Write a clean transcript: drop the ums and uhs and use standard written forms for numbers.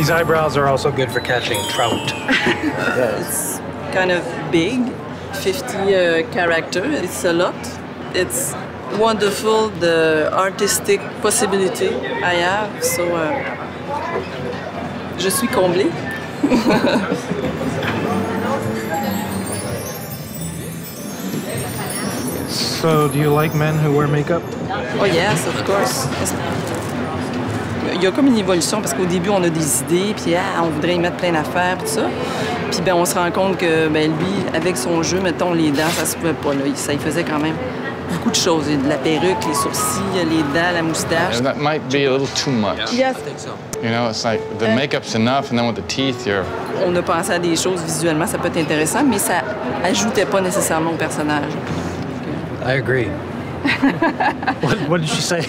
These eyebrows are also good for catching trout. It's kind of big, 50 characters. It's a lot. It's wonderful, the artistic possibility I have. So, je suis comblée. So, do you like men who wear makeup? Oh yes, of course. Il y a comme une évolution parce qu'au début, on a des idées, puis on voudrait y mettre plein d'affaires, tout ça. Puis ben, on se rend compte que ben, lui, avec son jeu, mettons les dents, ça se pouvait pas. Là. Ça, il faisait quand même beaucoup de choses. Il y a de la perruque, les sourcils, les dents, la moustache. That might be a little too much. Yes. You know, it's like the makeup's enough, and then with the teeth, you're... On a pensé à des choses visuellement, ça peut être intéressant, mais ça ajoutait pas nécessairement au personnage. I agree. What did she say?